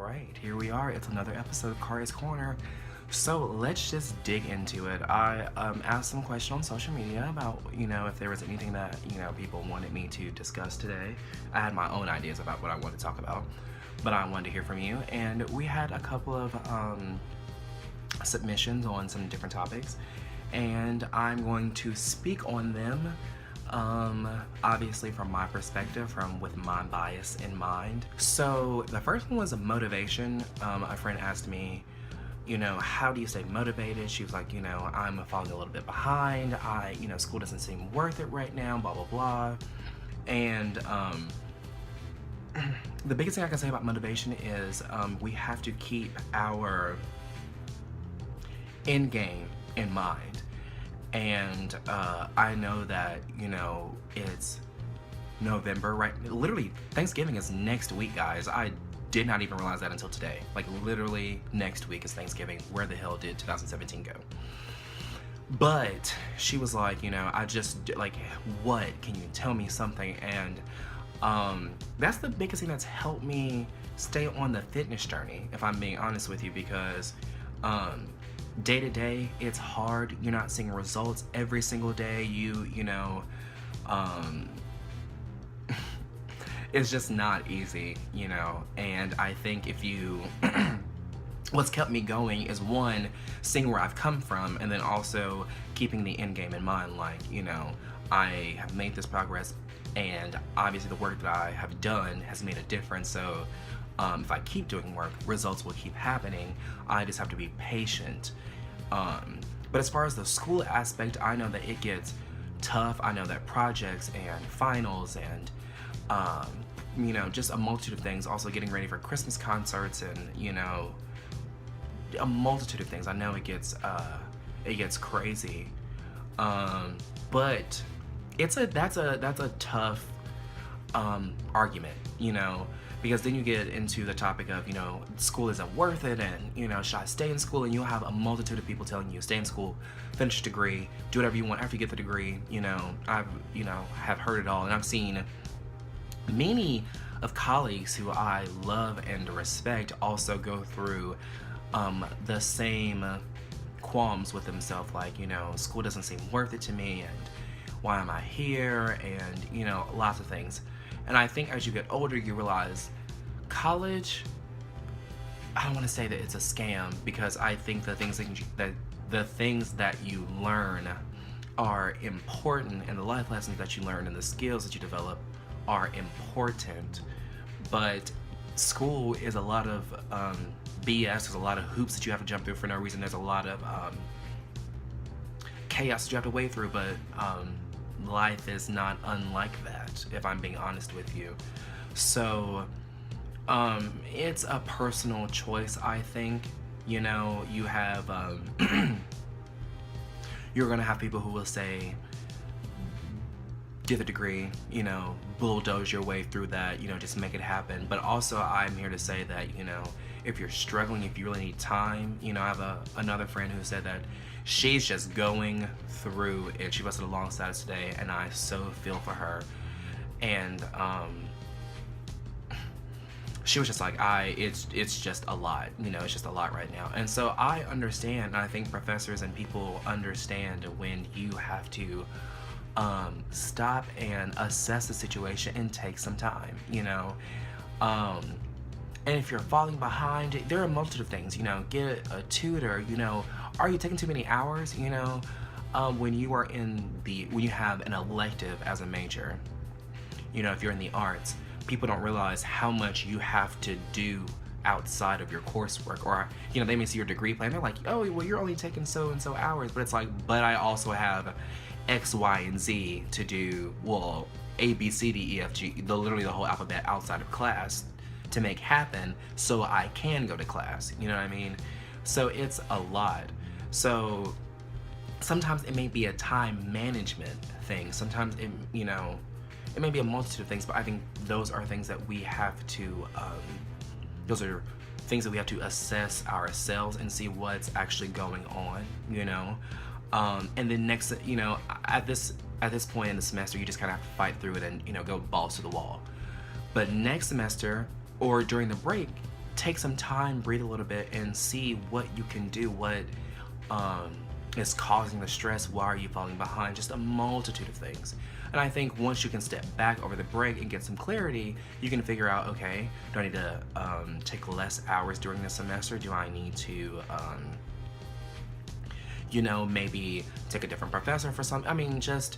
right, here we are. It's another episode of Kari's Corner. So let's just dig into it. I asked some questions on social media about, if there was anything that, people wanted me to discuss today. I had my own ideas about what I wanted to talk about, but I wanted to hear from you. And we had a couple of submissions on some different topics, and I'm going to speak on them. Obviously from my perspective, with my bias in mind. So the first one was motivation. A friend asked me, how do you stay motivated? She was like, I'm falling a little bit behind. School doesn't seem worth it right now, blah, blah, blah. And the biggest thing I can say about motivation is we have to keep our end game in mind. And I know that, it's November, right? Literally, Thanksgiving is next week, guys. I did not even realize that until today. Like, literally, next week is Thanksgiving. Where the hell did 2017 go? But she was like, I just, like, what? Can you tell me something? And that's the biggest thing that's helped me stay on the fitness journey, if I'm being honest with you, because day to day, it's hard. You're not seeing results every single day. It's just not easy, and I think if you, what's kept me going is one, seeing where I've come from, and then also keeping the end game in mind. Like, I have made this progress, and obviously the work that I have done has made a difference. So if I keep doing work, results will keep happening. I just have to be patient. But as far as the school aspect, I know that it gets tough. I know that projects and finals and just a multitude of things, also getting ready for Christmas concerts and a multitude of things. I know it gets crazy, but that's a tough argument, because then you get into the topic of, school isn't worth it, and, should I stay in school? And you'll have a multitude of people telling you, stay in school, finish a degree, do whatever you want after you get the degree. I've, have heard it all, and I've seen many of colleagues who I love and respect also go through the same qualms with themselves, like, school doesn't seem worth it to me, and why am I here, and, lots of things. And I think as you get older, you realize college, I don't want to say that it's a scam, because I think the things that you learn are important, and the life lessons that you learn and the skills that you develop are important. But school is a lot of BS. There's a lot of hoops that you have to jump through for no reason. There's a lot of chaos that you have to wade through, but life is not unlike that, if I'm being honest with you. So it's a personal choice, I think. You have you're gonna have people who will say, get the degree, bulldoze your way through that, just make it happen. But also, I'm here to say that, if you're struggling, if you really need time, I have another friend who said that she's just going through it. She busted alongside us today, and I so feel for her. And she was just like, it's just a lot, it's just a lot right now. And so I understand, and I think professors and people understand when you have to stop and assess the situation and take some time, and if you're falling behind, there are a multitude of things, get a tutor, are you taking too many hours, when you have an elective as a major, if you're in the arts, people don't realize how much you have to do outside of your coursework. Or, they may see your degree plan, they're like, oh, well, you're only taking so and so hours, but it's like, but I also have X, Y, and Z to do, well, A, B, C, D, E, F, G, literally the whole alphabet outside of class to make happen so I can go to class, you know what I mean? So it's a lot. So sometimes it may be a time management thing. Sometimes it may be a multitude of things, but I think those are things that we have to, assess ourselves and see what's actually going on, and then next, at this point in the semester, you just kind of have to fight through it and, go balls to the wall. But next semester, or during the break, take some time, breathe a little bit, and see what you can do, what is causing the stress, why are you falling behind, just a multitude of things. And I think once you can step back over the break and get some clarity, you can figure out, okay, do I need to take less hours during the semester? Do I need to, maybe take a different professor for some? I mean, just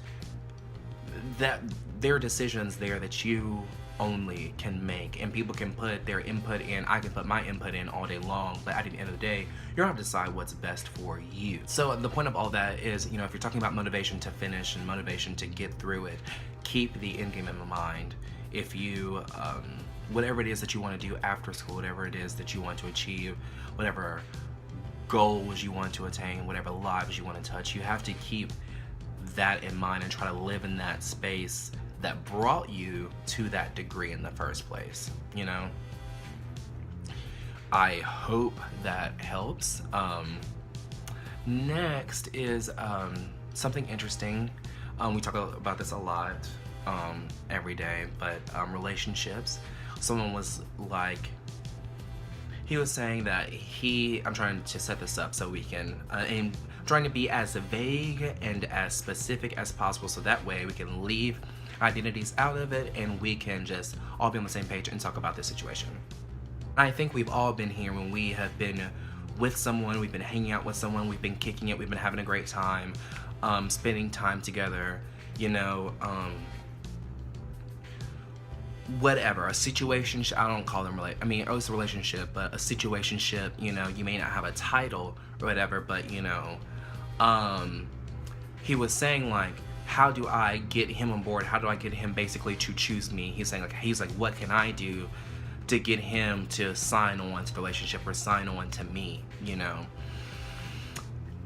that there are decisions there that you only can make, and people can put their input in. I can put my input in all day long, but at the end of the day, you're gonna have to decide what's best for you. So the point of all that is, if you're talking about motivation to finish and motivation to get through it, keep the end game in mind. If you, whatever it is that you want to do after school, whatever it is that you want to achieve, whatever goals you want to attain, whatever lives you want to touch, you have to keep that in mind and try to live in that space that brought you to that degree in the first place. I hope that helps. Next is something interesting. We talk about this a lot every day, but relationships. Someone was like, he was saying that I'm trying to set this up so we can, and trying to be as vague and as specific as possible, so that way we can leave identities out of it and we can just all be on the same page and talk about this situation. I think we've all been here when we have been with someone, we've been hanging out with someone, we've been kicking it, we've been having a great time, spending time together, whatever, a situation, I don't call them it's a relationship, but a situationship, you may not have a title or whatever, but he was saying like, how do I get him on board? How do I get him basically to choose me? He's saying like, what can I do to get him to sign on to the relationship or sign on to me,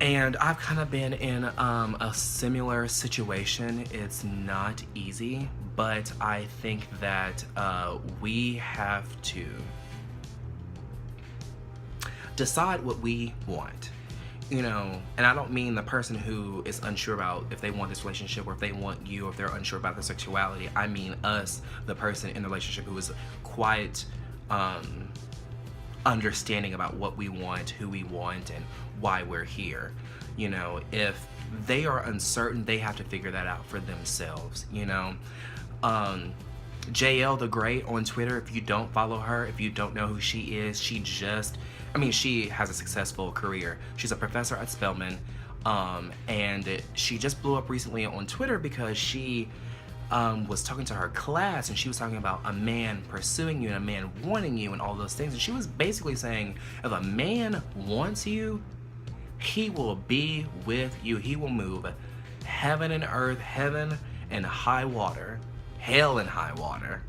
And I've kind of been in a similar situation. It's not easy, but I think that we have to decide what we want. And I don't mean the person who is unsure about if they want this relationship or if they want you, or if they're unsure about their sexuality. I mean us, the person in the relationship who is quite understanding about what we want, who we want, and why we're here. If they are uncertain, they have to figure that out for themselves. JL the Great on Twitter, if you don't follow her, if you don't know who she is, she has a successful career. She's a professor at Spelman, and she just blew up recently on Twitter because she was talking to her class, and she was talking about a man pursuing you and a man wanting you and all those things. And she was basically saying, if a man wants you, he will be with you. He will move heaven and earth, heaven and high water, hell and high water,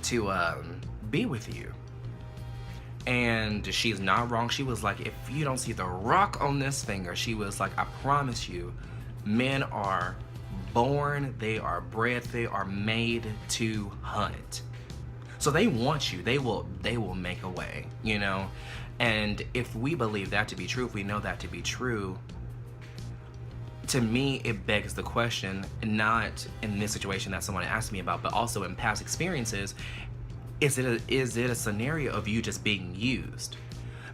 to be with you. And she's not wrong. She was like, if you don't see the rock on this finger, she was like, I promise you, men are born, they are bred, they are made to hunt. So they want you. They will make a way, And if we believe that to be true, if we know that to be true, to me, it begs the question, not in this situation that someone asked me about, but also in past experiences, is it a scenario of you just being used?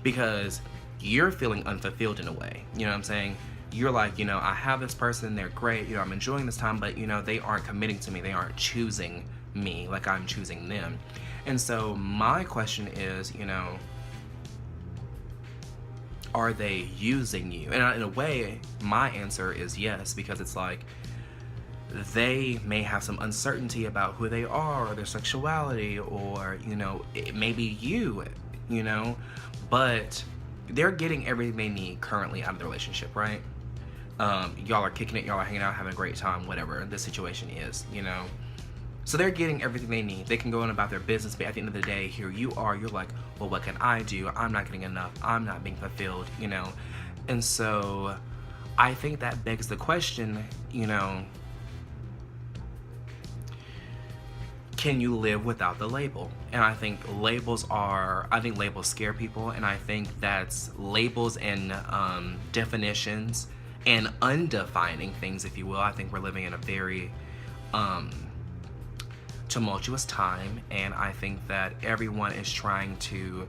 Because you're feeling unfulfilled in a way, you know what I'm saying? You're like, I have this person, they're great, I'm enjoying this time, but they aren't committing to me, they aren't choosing me like I'm choosing them. And so my question is, are they using you? And in a way, my answer is yes, because it's like, they may have some uncertainty about who they are or their sexuality, or it may be you, but they're getting everything they need currently out of the relationship, right? Y'all are kicking it, y'all are hanging out, having a great time, whatever the situation is, so they're getting everything they need. They can go on about their business, but at the end of the day, here you are, you're like, well, what can I do? I'm not getting enough, I'm not being fulfilled, And so I think that begs the question, can you live without the label? And I think labels scare people, and I think that's labels and definitions and undefining things, if you will. I think we're living in a very tumultuous time, and I think that everyone is trying to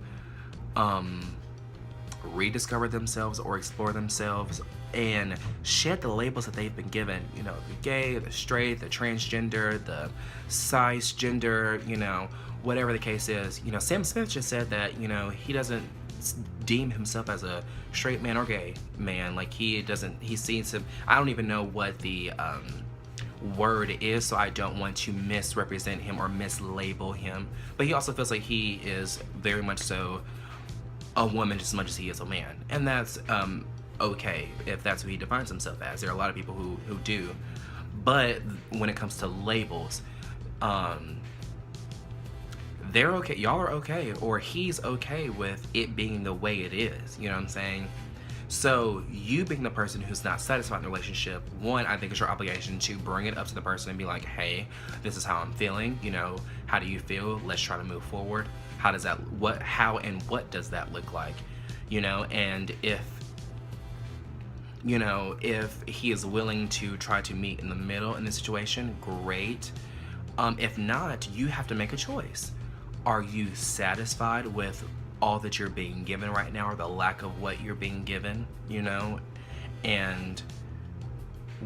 rediscover themselves or explore themselves and shed the labels that they've been given. You know, the gay, the straight, the transgender, the cisgender, you know, whatever the case is. You know, Sam Smith just said that, you know, he doesn't deem himself as a straight man or gay man. Like, he sees him, I don't even know what the word is, so I don't want to misrepresent him or mislabel him. But he also feels like he is very much so a woman just as much as he is a man. And that's okay if that's who he defines himself as. There are a lot of people who do. But when it comes to labels, they're okay, y'all are okay, or he's okay with it being the way it is, you know what I'm saying? So you being the person who's not satisfied in the relationship, one, I think it's your obligation to bring it up to the person and be like, hey, this is how I'm feeling, you know, how do you feel? Let's try to move forward. How and what does that look like? You know, and if he is willing to try to meet in the middle in this situation, great. If not, you have to make a choice. Are you satisfied with all that you're being given right now, or the lack of what you're being given, you know? And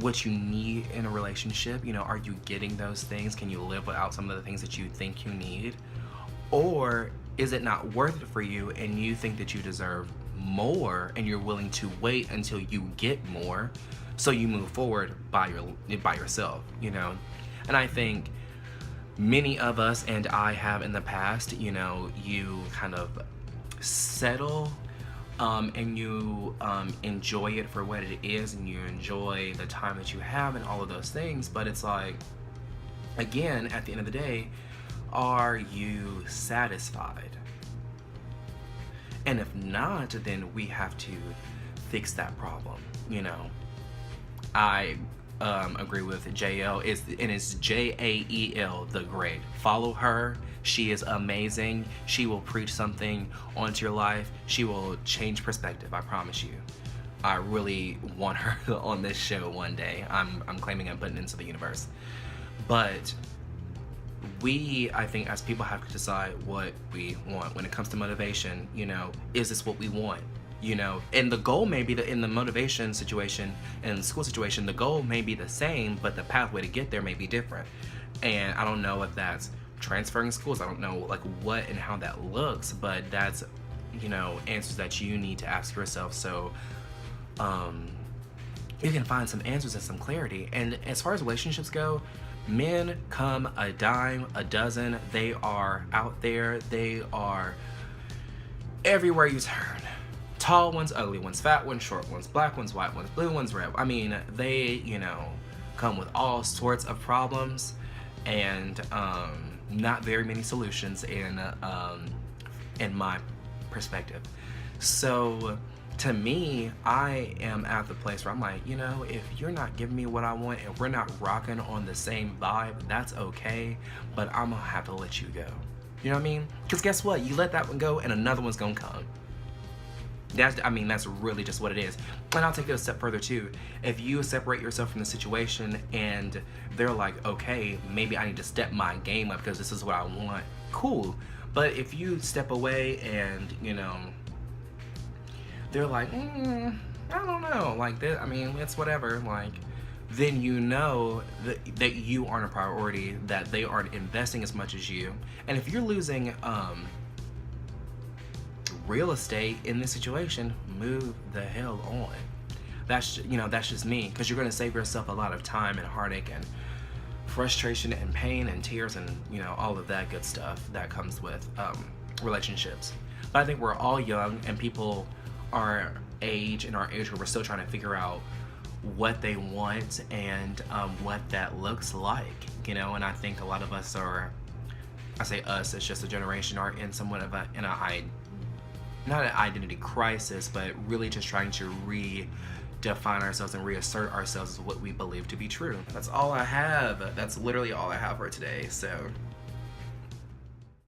what you need in a relationship, you know, are you getting those things? Can you live without some of the things that you think you need? Or is it not worth it for you and you think that you deserve more and you're willing to wait until you get more so you move forward by yourself, you know? And I think many of us, and I have in the past, you know, you kind of settle and you enjoy it for what it is, and you enjoy the time that you have and all of those things. But it's like, again, at the end of the day, are you satisfied? And if not, then we have to fix that problem, you know? I agree with JL, and it's JAEL, the great. Follow her. She is amazing. She will preach something onto your life. She will change perspective, I promise you. I really want her on this show one day. I'm claiming I'm putting it into the universe. But I think as people have to decide what we want when it comes to motivation. You know, is this what we want? You know, and the goal may be in the motivation situation and the school situation, the goal may be the same, but the pathway to get there may be different. And I don't know if that's transferring schools. I don't know like what and how that looks, but that's, you know, answers that you need to ask yourself. So you can find some answers and some clarity. And as far as relationships go, men come a dime a dozen. They are out there. They are everywhere you turn. Tall ones, ugly ones, fat ones, short ones, black ones, white ones, blue ones, red. I mean, they, you know, come with all sorts of problems and not very many solutions in my perspective. So to me, I am at the place where I'm like, you know, if you're not giving me what I want and we're not rocking on the same vibe, that's okay, but I'm gonna have to let you go. You know what I mean? Because guess what? You let that one go and another one's gonna come. That's really just what it is. And I'll take it a step further too. If you separate yourself from the situation and they're like, okay, maybe I need to step my game up because this is what I want, cool. But if you step away and, you know, they're like, I don't know, like that, it's whatever, like, then you know that you aren't a priority, that they aren't investing as much as you. And if you're losing real estate in this situation, move the hell on. That's just me, because you're going to save yourself a lot of time and heartache and frustration and pain and tears and, you know, all of that good stuff that comes with relationships. But I think we're all young, and people our age and our age group are still trying to figure out what they want and what that looks like, you know. And I think a lot of us are, I say us, it's just a generation, are in somewhat of not an identity crisis, but really just trying to redefine ourselves and reassert ourselves as what we believe to be true. That's all I have. That's literally all I have for today. So